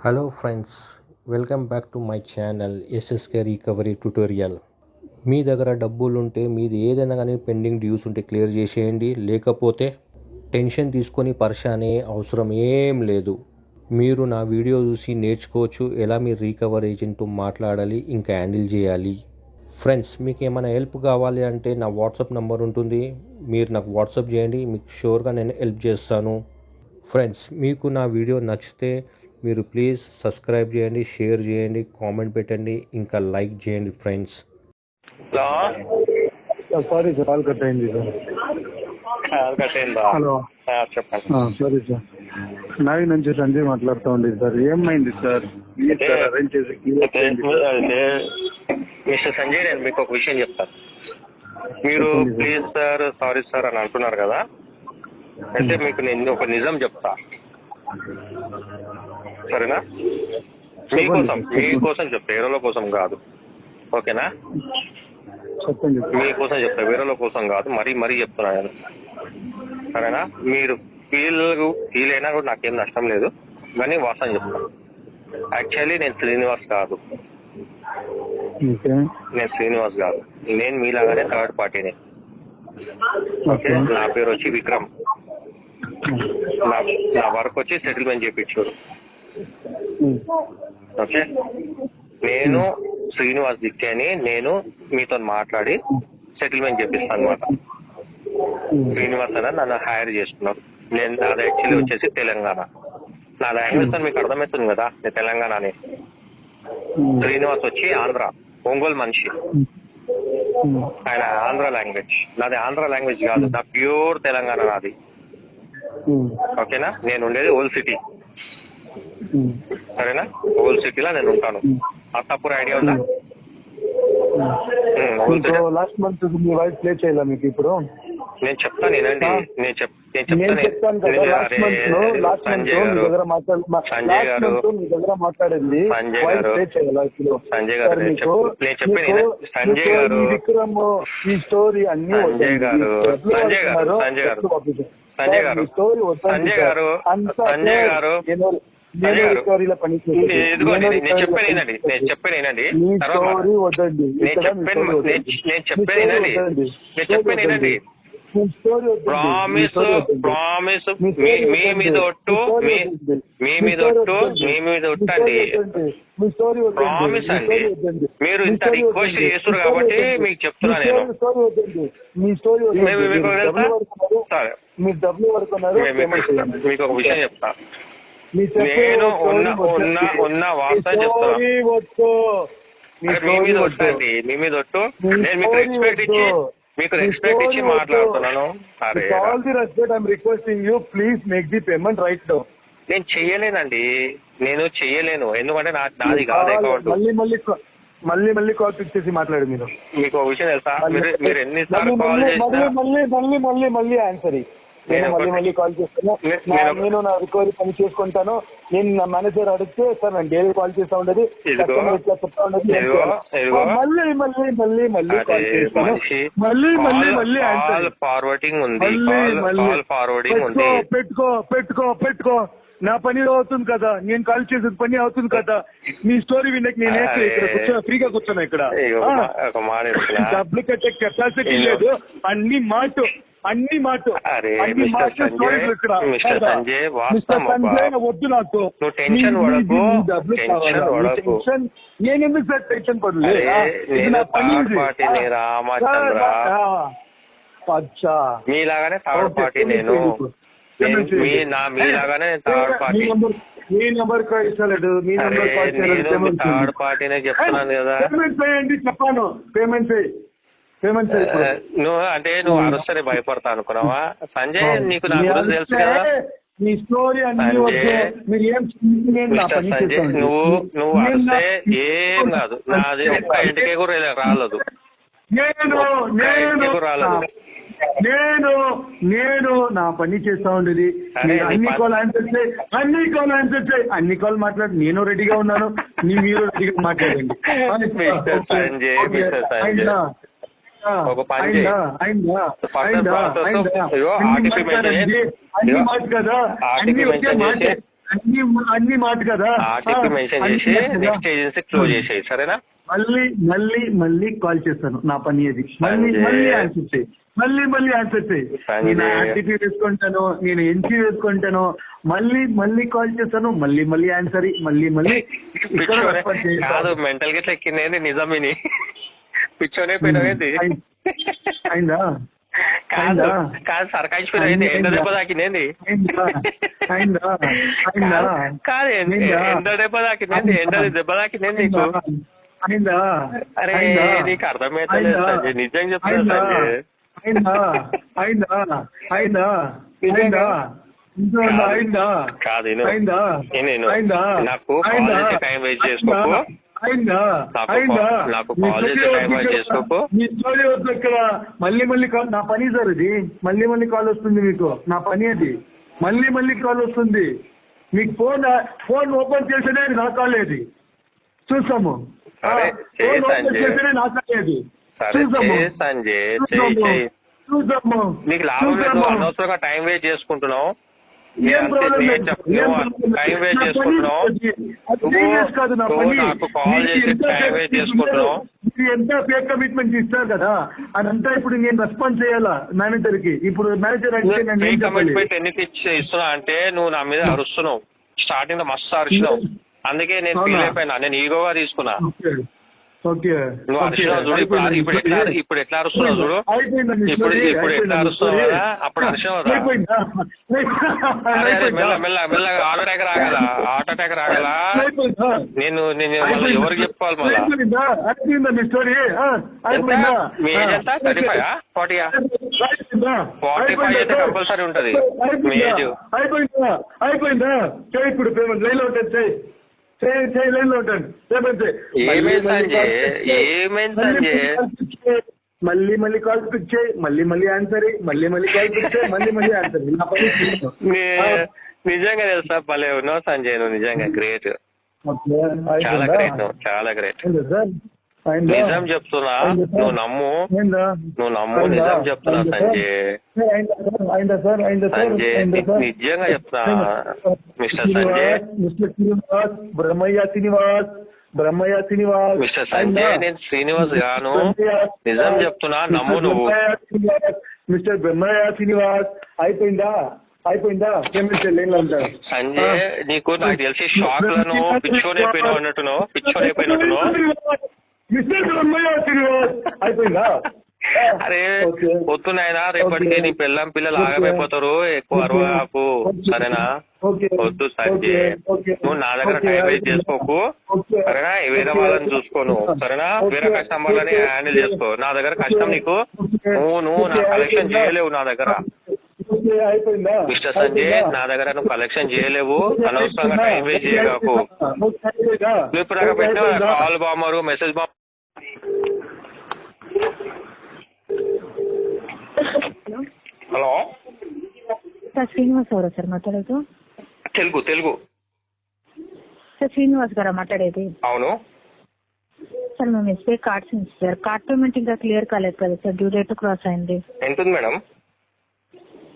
Hello friends, welcome back to my channel SSK recovery tutorial. మీ దగ్గర డబ్బులుంటే మీది ఏదైనా కానీ పెండింగ్ డ్యూస్ ఉంటే క్లియర్ చేసేయండి. లేకపోతే టెన్షన్ తీసుకొని పరిశాన్ అయ్యే అవసరం ఏం లేదు. మీరు నా వీడియో చూసి నేర్చుకోవచ్చు ఎలా మీరు రికవరీ ఏజెంట్తో మాట్లాడాలి, ఇంకా హ్యాండిల్ చేయాలి. ఫ్రెండ్స్, మీకు ఏమైనా హెల్ప్ కావాలి అంటే నా వాట్సాప్ నెంబర్ ఉంటుంది. మీరు నాకు వాట్సాప్ చేయండి, మీకు షూర్గా నేను హెల్ప్ చేస్తాను. ఫ్రెండ్స్, మీకు నా వీడియో నచ్చితే మీరు ప్లీజ్ సబ్స్క్రైబ్ చేయండి, షేర్ చేయండి, కామెంట్ పెట్టండి, ఇంకా లైక్ చేయండి friends. Hello sorry sir, call cut అయింది సార్. కాల్ కట్ అయిందా? హలో చెప్పండి. సారీ సార్, నావి నుంచి సంజయ్ మాట్లాడుతూ ఉండేది సార్. ఏమైంది సార్? అరేంజ్ చేసి మిస్టర్ సంజయ్, నేను మీకు ఒక విషయం చెప్తాను. మీరు ప్లీజ్ సార్, సారీ సార్ అని అంటున్నారు కదా, అయితే మీకు నేను ఒక నిజం చెప్తా, సరేనా? మీకోసం చెప్తా, వేరేల కోసం కాదు, ఓకేనా? చెప్పండి. మీకోసం చెప్తా, వేరేల కోసం కాదు. మరీ చెప్తున్నా నేను, సరేనా? మీరు ఫీల్ అయినా కూడా నాకేం నష్టం లేదు, కానీ వాస్తవం చెప్తాను. యాక్చువల్లీ నేను శ్రీనివాస్ కాదు, నేను మీలాగానే థర్డ్ పార్టీని. ఓకే, నా పేరు వచ్చి విక్రమ్. నా వర్క్ వచ్చి సెటిల్మెంట్ చేయించారు. ఓకే, నేను శ్రీనివాస్ దిక్కే అని నేను మీతో మాట్లాడి సెటిల్మెంట్ చేపిస్తాను అనమాట. శ్రీనివాస్ అని నన్ను హైర్ చేసుకున్నారు. నేను నాది యాక్చువల్లీ వచ్చేసి తెలంగాణ. నా లాంగ్వేజ్ తో మీకు అర్థమవుతుంది కదా, నేను తెలంగాణ అని. శ్రీనివాస్ వచ్చి ఆంధ్ర, ఒంగోలు మనిషి. ఆయన ఆంధ్ర లాంగ్వేజ్, నాది ఆంధ్ర లాంగ్వేజ్ కాదు, నా ప్యూర్ తెలంగాణ నాది. ఓకేనా? నేను ఉండేది ఓల్డ్ సిటీ, సరేనా? ఓల్డ్ సిటీలో నేను ఉంటాను. అత్తాపూర్ ఐడియా ఉందా? లాస్ట్ మంత్ మీ వాయిస్ ప్లే చేయాలా మీకు ఇప్పుడు? నేను చెప్తాను, ఏనండి, నేను చెప్తాను. సంజయ్ గారు, సంజయ్ గారు నేను చెప్పాను. సంజయ్ గారు, విక్రమ్ ఈ స్టోరీ అన్ని సంజయ్ గారు, నేను చెప్పాను. ప్రామిస్ మీ మీద ఒట్టు అండి, ప్రామిస్ అండి. మీరు ఇంత రిక్వెస్ట్ చేస్తారు కాబట్టి మీకు చెప్తున్నా నేను. సరే, మీకు ఒక విషయం చెప్తా. నేను ఉన్న వాస్తవం చెప్తాను. మీ మీద ఒట్టు అండి, మీ మీద ఒట్టు. నేను మీకు రెస్పెక్ట్ ఇచ్చి మాట్లాడుతున్నాను. అరే, నేను చెయ్యలేనండి, నేను చెయ్యలేను. ఎందుకంటే నాది కాదు అకౌంట్. మళ్ళీ కాల్ పిక్ చేసి మాట్లాడు. మీరు మీకు ఒక విషయం తెలుసా? మీరు ఎన్నిసార్లు కాల్ చేసినా మళ్ళీ ఆన్సర్ మళ్ళీ కాల్ చేస్తాను. నేను నా రికవరీ పని చేసుకుంటాను. నేను నా మేనేజర్ అడిగితే సార్ నేను డైలీ కాల్ చేస్తా ఉండదు, ఇట్లా చెప్తా ఉండదు. మళ్ళీ ఫార్వర్డింగ్ ఉంది, ఫార్వర్డింగ్ ఉంది. పెట్టుకో నా పని అవుతుంది కదా, నేను కాల్ చేసేది పని అవుతుంది కదా. మీ స్టోరీ వినక నేను ఇక్కడ ఫ్రీగా కూర్చున్నా. ఇక్కడ డబ్బులు కట్టే కెపాసిటీ లేదు. అన్ని మాట వద్దు నాకు. నేను ఎందుకు సార్ టెన్షన్ పడలేదు? మీలాగానే థర్డ్ పార్టీ నేను, మీలాగానే థర్డ్ పార్టీ. మీ నెంబర్ ఇస్తలేడు, థర్డ్ పార్టీనే చెప్తున్నాను కదా. చెప్పాను పేమెంట్ నువ్వు అరుస్తేనే భయపడతా అనుకున్నావా సంజయ్? నీకు నా గురించి తెలుసు కదా. మీ స్టోరీ సంజయ్, నువ్వు అరిస్తే ఏం కాదు, నాది ఒక్క ఇంటికే కూడా రాలేదు, నేను నా పని చేస్తా ఉండేది. అన్ని కాల్ ఆన్సర్ చేయి, అన్ని కాల్ మాట్లాడి నేను రెడీగా ఉన్నాను. మీరు రెడీగా మాట్లాడండి. ఒక పని ఆర్టిఫై మెన్షన్ చేసి అన్ని అన్ని మాట కదా. ఆర్టీపీ మెన్షన్ చేసి నెక్స్ట్ ఏజెన్సీ క్లోజ్ చేసేయి, సరేనా? మళ్ళీ మళ్ళీ మళ్ళీ కాల్ చేస్తాను, నా పని అది. మళ్ళీ మళ్ళీ ఆన్సర్ చేయి, మళ్ళీ ఆన్సర్ చేయి. నేను ఆర్టీపీ వేసుకుంటాను, నేను ఎన్సీ వేసుకుంటాను, మళ్ళీ మళ్ళీ కాల్ చేస్తాను, మళ్ళీ ఆన్సర్, మళ్ళీ కాదు. మెంటల్ గా ఎక్కింది నిజమిని పిచ్చోనే పోయినది అయిందా? కాదు కాదు సర్కాయించుకునేది ఎండ దెబ్బ తాకింది కాదు, ఎండ దెబ్బ తాకింది, ఎండ దెబ్బ తాకింది నీకు. అరే నీకు అర్థమైతలేదు సంజయ్, నిజంగా చెప్తున్నా సంజయ్. కాదు నేను నాకు కాల్ చేసి టైం వేస్ట్ చేసుకోకు, నాకు కాల్ చేసి టైం వేస్ట్ చేసుకోకు. మళ్ళీ కాల్, నా పని సార్ ఇది. మళ్ళీ కాల్ వస్తుంది మీకు, నా పని అది. మళ్ళీ కాల్ వస్తుంది మీకు. ఫోన్ ఓపెన్ చేసేనే నా కాల్ ఏది చూస్తాము. నా కాల్ ఏది సంజయ్. నీకు లాభం లేదు, అనవసరంగా టైం వేస్ట్ చేసుకుంటున్నావు, టైం వేస్ట్ చేసుకుంటున్నావు. నాకు కాల్ చేసి టైం వేస్ట్ చేసుకుంటున్నావు. ఎంత ఫేక్ కమిట్మెంట్ ఇస్తారు కదా, అదంతా ఇప్పుడు నేను రెస్పాన్స్ చేయాలా మేనేజర్ కి. ఇప్పుడు మేనేజర్ అంటే కమిట్మెంట్ ఎందుకు ఇస్తున్నా అంటే నువ్వు నా మీద అరుస్తున్నావు. స్టార్టింగ్ లో మస్తు అరిచినావు, అందుకే నేను ఫీల్ అయిపోయినా. నేను ఈగోగా తీసుకున్నా. నువ్వు అరిచినావు చూడు, ఇప్పుడు ఎట్లా అరుస్తున్నావు చూడు, ఇప్పుడు ఎట్లా అరుస్తున్నావు కదా, అప్పుడు అరిచినావు. మెల్లగా హార్ట్ అటాక్ రాగల నేను ఎవరికి చెప్పుకోవాలి మళ్ళా? మీ ఏజ్ ఎంత? 35 40 45 అయితే కంపల్సరీ ఉంటది మీ ఏజ్. అయిపోయిందా? ఇప్పుడు పేమెంట్ లైన్ లో ఉంటుంది, మళ్ళీ కాల్ పిక్ చేయి, మళ్ళీ ఆన్సర్, మళ్ళీ కాల్ పిక్ చేయి, మళ్ళీ ఆన్సర్. నిజంగా తెలుసా, భలే ఉన్నావు సంజయ్, నువ్వు నిజంగా గ్రేట్, చాలా గ్రేట్, నువ్వు చాలా గ్రేట్. నిజం చెప్తున్నా, నువ్వు నమ్ము, నిజం చెప్తున్నా సంజయ్. నిజంగా చెప్తున్నా మిస్టర్ సంజయ్, బ్రహ్మయ్య శ్రీనివాస్, మిస్టర్ సంజయ్, నేను శ్రీనివాస్ గాను, నిజం చెప్తున్నా, నమ్ము నువ్వు. మిస్టర్ బ్రహ్మయ్య శ్రీనివాస్, అయిపోయిందా? సంజయ్ నీకు నాకు తెలిసి షాక్ లను పిచ్చోనైపోయినావు, అయిపోయిందా? అరే వద్దునైనా, రేపటికి నీ పిల్లలు ఆగమైపోతారు, ఎక్కువ అరవకు, సరేనా? వద్దు సంజయ్, నువ్వు నా దగ్గర టైం వేస్ట్ చేసుకోకు, సరేనా? వేరే వాళ్ళని చూసుకోను, సరేనా? వేరే కస్టమర్లని హ్యాండిల్ చేసుకో. నా దగ్గర కష్టం నీకు, నువ్వు నా కలెక్షన్ చేయలేవు నా దగ్గర. మిస్టర్ సంజయ్, నా దగ్గర నువ్వు కలెక్షన్ చేయలేవు, అనవసరంగా టైం వేస్ట్ చేయకు. నువ్వు ఇప్పుడు దాకా పెట్టిన call bomber, message bomber. Hello sir, Srinivas గారా సార్ మాట్లాడేది? తెలుగు సార్, శ్రీనివాస్ గారా మాట్లాడేది? అవును సార్, మేము ఎస్బీఐ కార్డ్స్ నుంచి సార్, కార్డ్ పేమెంట్ ఇంకా క్లియర్ కాలేదు కదా సార్, డ్యూ డేట్ క్రాస్ అయింది. ఎంత ఉంది మేడం?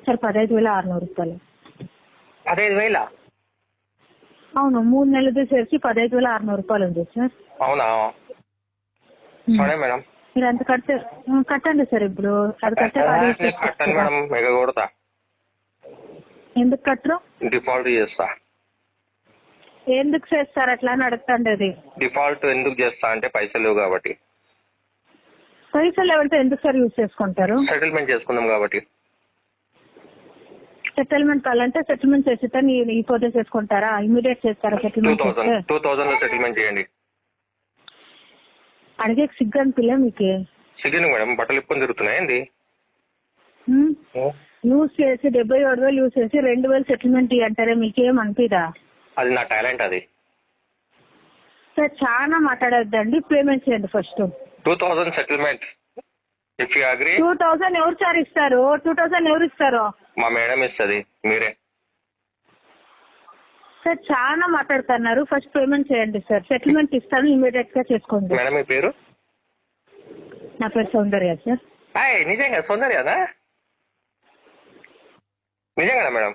సార్ 15,600 రూపాయలు. 15,000? అవును, 3 నెలలు చేసి 15,600 రూపాయలు ఉంది సార్. అవునా? సరే మేడం, మీరు అంత కట్టండి సార్. ఇప్పుడు అది కట్టండి మేడం, మెగ కొడతా. ఎందుకు కట్టరు? డిఫాల్ట్ చేస్తా. ఎందుకు చేస్తారు అట్లా అని అడుగుతాండి. అది డిఫాల్ట్ ఎందుకు చేస్తా అంటే పైసలు లేవు కాబట్టి. పైసలు ఎవరితో ఎందుకు సార్ యూజ్ చేసుకుంటారు? సెటిల్మెంట్ చేసుకుందాం కాబట్టి. సెటిల్మెంట్ కావాలంటే సెటిల్మెంట్ చేస్తే ఈ పోతే చేసుకుంటారా? ఇమీడియట్ చేస్తారా సెటిల్మెంట్? 2000 లో సెటిల్మెంట్ చేయండి. అడిగే సిగ్గు అనిపిల్ల మీకు? సిగ్గు మేడం, బట్టలు ఇప్పుకొని తిరుగుతున్నాయి ఏంది? యూజ్ చేసి 77,000 యూజ్ చేసి 2,000 సెటిల్మెంట్ అంటారే, మీకేం అనిపిదా? అది నా టాలెంట్. అది సార్ చాలా మాట్లాడొద్దండి, పేమెంట్ చేయండి first. 2000 settlement. If you agree. 2000 ఎవరు సార్ ఇస్తారు? 2000 ఎవరు ఇస్తారు? మా మేడం ఇస్తుంది, మీరే. సార్ చాలా మాట్లాడుతున్నారు, ఫస్ట్ పేమెంట్ చేయండి సార్, సెటిల్మెంట్ ఇస్తాను, ఇమీడియట్ గా చేసుకోండి. మేడం మీ పేరు? నా పేరు సౌందర్య సార్. నిజంగా సౌందర్యనా? నిజంగా madam?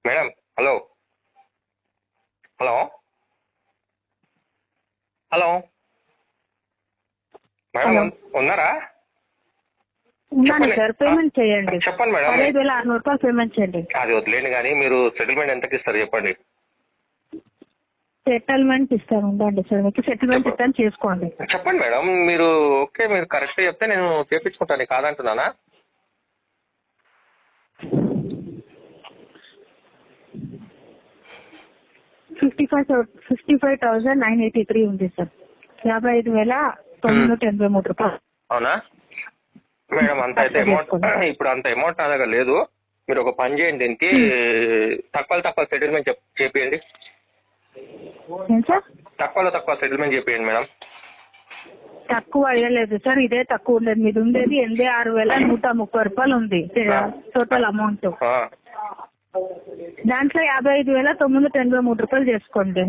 Madam hello hello hello madam ఉన్నారా? ఉన్నాను సార్, పేమెంట్ చేయండి. చెప్పండి మేడం. 5,600 రూపాయలు పేమెంట్ చేయండి. అది వదిలేండి కానీ మీరు సెటిల్మెంట్ ఎంతకి ఇస్తారు చెప్పండి. సెటిల్మెంట్ ఇస్తాను, ఉండండి సార్, మీకు సెటిల్మెంట్ ఇస్తాను, చేసుకోండి. చెప్పండి మేడం. మీరు ఓకే, మీరు కరెక్ట్ చెప్తే నేను చేపించుకుంటాను, కాదంటున్నానా? $55,983 ఉంది సార్. 55,983 రూపాయలు. అవునా మేడం? అంత అయితే అమౌంట్ ఇప్పుడు అంత అమౌంట్ నా దగ్గర లేదు. మీరు ఒక పని చేయండి, దీనికి తక్కువ సెటిల్మెంట్ చేపియండి. తక్కువ సెటిల్మెంట్ చేపియండి మేడం. తక్కువ అయ్యలేదు సార్, ఇదే తక్కువ ఉండేది. మీది ఉండేది 86,130 రూపాయలు ఉంది టోటల్ అమౌంట్. దాంట్లో 55,983 రూపాయలు చేసుకోండి.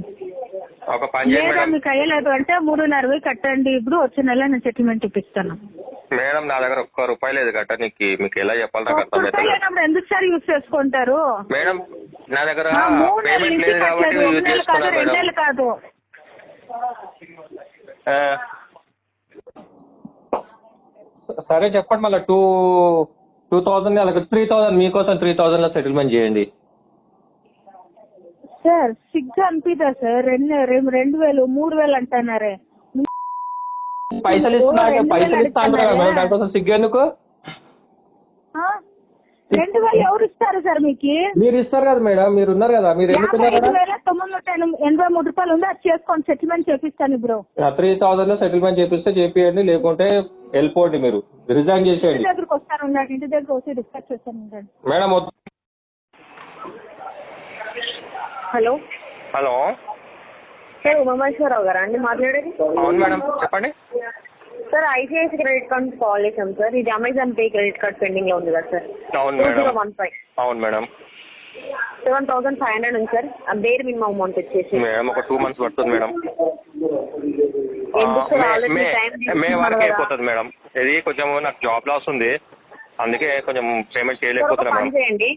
ఒక పని చేయండి లేదా మీకు అయ్యలేదు అంటే 3,500 కట్టండి. ఇప్పుడు వచ్చే నెల నేను సెటిల్మెంట్ ఇప్పిస్తాను. మేడం నా దగ్గర ₹1 లేదు కట్టడానికి. మీకు ఎలా చెప్పాలి నాకు అర్థం అవుతుంది. ఎందుకు సార్ యూజ్ చేసుకుంటారు మేడం? నా దగ్గర పేమెంట్ లేదు కాబట్టి యూజ్ చేసుకున్నా మేడం. కాదు సరే చెప్పండి. మళ్ళీ 2,000 అలాగే 3,000 మీకోసం 3,000 లో సెటిల్మెంట్ చేయండి. సార్ సిగ్గు అనిపిదా సార్? 2,000 3,000 అంటున్నారే. పైసలు ఇస్తాను దానికోసం సిగ్గెందుకు? 2,000 ఎవరు ఇస్తారు సార్? మీకు మీరు ఇస్తారు కదా మేడం, మీరు ఉన్నారు కదా. మీరు ఎందుకున్నారు? 5,983 రూపాయలు ఉంది, అది చేసుకోండి, సెటిల్మెంట్ చేపిస్తాను. ఇప్పుడు 3,000 లో సెటిల్మెంట్ చేపిస్తే చేపియండి, లేకుంటే వెళ్ళిపోండి, మీరు రిజైన్ చేసేయండి. ఇంటి దగ్గరకు వస్తాను, ఇంటి దగ్గర వచ్చి డిస్కస్ చేస్తాను madam. Hello hello sir, Umamaheswararao గారా అండి మాట్లాడేది? అవును మేడం, చెప్పండి. Sir ICICI credit card call చేసాం సార్. ఇది Amazon Pay credit card pending లో ఉంది కదా సార్? అవును మేడం. 2015. అవును మేడం. 7,500 ఉంది సార్. బేర్ మినిమం అమౌంట్ వచ్చేసి మేడం ఒక 2 months పడుతుంది మేడం. మే వరకు అయిపోతుంది మేడం. ఇది కొంచెం నాకు జాబ్ లాస్ ఉంది, అందుకే కొంచెం పేమెంట్ చేయలేకపోతున్నా మేడం. చేయండి,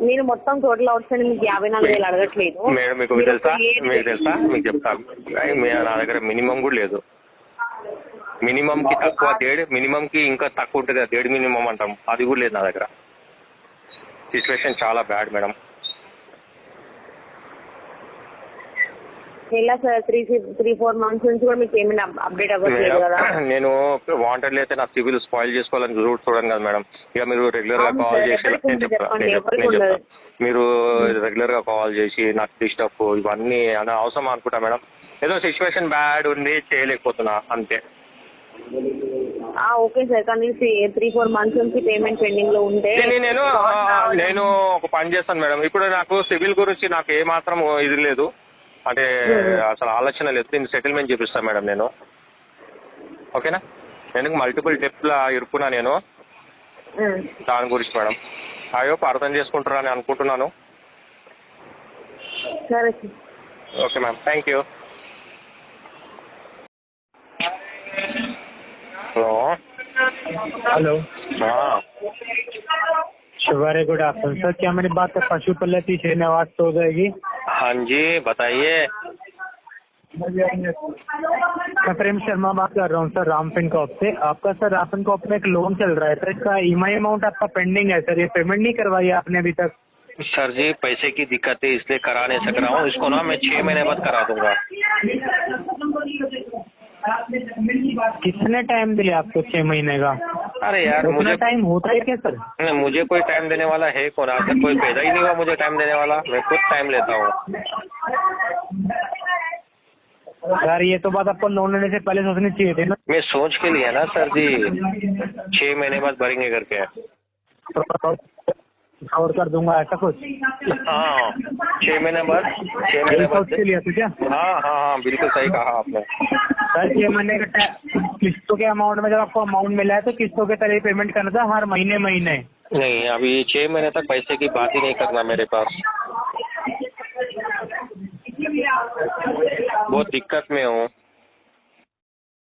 మీరు మొత్తం టోటల్ అవుట్ సైడ్ మీకు 54,000 అడగట్లేదు మేడం. మీకు తెలుసా మీకు చెప్తాను. నా దగ్గర మినిమం కూడా లేదు. మినిమం కి తక్కువ మినిమం కి ఇంకా తక్కువ ఉంటుంది, డేడ్ మినిమం అంటాం, అది కూడా లేదు నా దగ్గర. సిచ్యువేషన్ చాలా బ్యాడ్ మేడం. ఎలా సార్? 3-4 months నుంచి కూడా మీకు పేమెంట్ అప్డేట్ అవ్వట్లేదు కదా? నేను వాంటెడ్ అయితే నా సివిల్ స్పాయిల్ చేసుకోవాలని చూడండి కదా మేడం. ఇక మీరు రెగ్యులర్ గా కాల్ చేసి నేను చెప్తాను, మీరు రెగ్యులర్ గా కాల్ చేసి నాకు డిస్టర్బ్ ఇవన్నీ అవసరం అనుకుంటా మేడం. ఏదో సిచ్యువేషన్ బ్యాడ్ ఉంది, చేయలేకపోతున్నా అంతే. ఓకే సార్, కానీ 3-4 months నుంచి పేమెంట్ పెండింగ్ లో ఉంటే నేను ఒక పని చేస్తాను మేడం. ఇప్పుడు నాకు సివిల్ గురించి నాకు ఏ మాత్రం ఇది లేదు, అంటే అసలు ఆలోచన లేదు. నేను సెటిల్మెంట్ చేపిస్తాను మేడం నేను. ఓకేనా? నేను మల్టిపుల్ డెప్లా ఇరుక్కున్నా నేను దాని గురించి మేడం. అయ్యో అర్థం చేసుకుంటారా అని అనుకుంటున్నాను. Okay ma'am, thank you. Hello शुभारे गुड आफ्टरनून सर, क्या मेरी बात पशुपति श्रीनिवास तो हो जाएगी? हाँ जी बताइए। मैं प्रेम शर्मा बात कर रहा हूँ सर, रामफिन कॉप से। आपका सर रामफिन कॉप में एक लोन चल रहा है सर, इसका ईएमआई अमाउंट आपका पेंडिंग है सर, ये पेमेंट नहीं करवाई आपने अभी तक? सर जी पैसे की दिक्कत है इसलिए करा नहीं सक रहा हूँ, इसको ना मैं 6 महीने बाद करा दूंगा। किसने टाइम दिया आपको 6 महीने का? अरे यार मुझे टाइम होता है क्या सर? मुझे कोई टाइम देने वाला है कौन? आज तक कोई पैदा ही नहीं हुआ मुझे टाइम देने वाला, मैं खुद टाइम लेता हूँ। यार ये तो बात आपको लोन लेने से पहले सोचनी चाहिए थी ना। मैं सोच के लिया ना सर जी, 6 महीने बाद भरेंगे करके। और कर दूंगा ऐसा कुछ? हाँ 6 महीने बाद के लिए क्या? हाँ बिल्कुल सही कहा आपने सर। 6 महीने का किस्तों के अमाउंट में जब आपको अमाउंट मिला है तो किस्तों के तरह पेमेंट करना था हर महीने? नहीं, अभी 6 महीने तक पैसे की बात ही नहीं करना मेरे पास। बहुत दिक्कत में हूँ।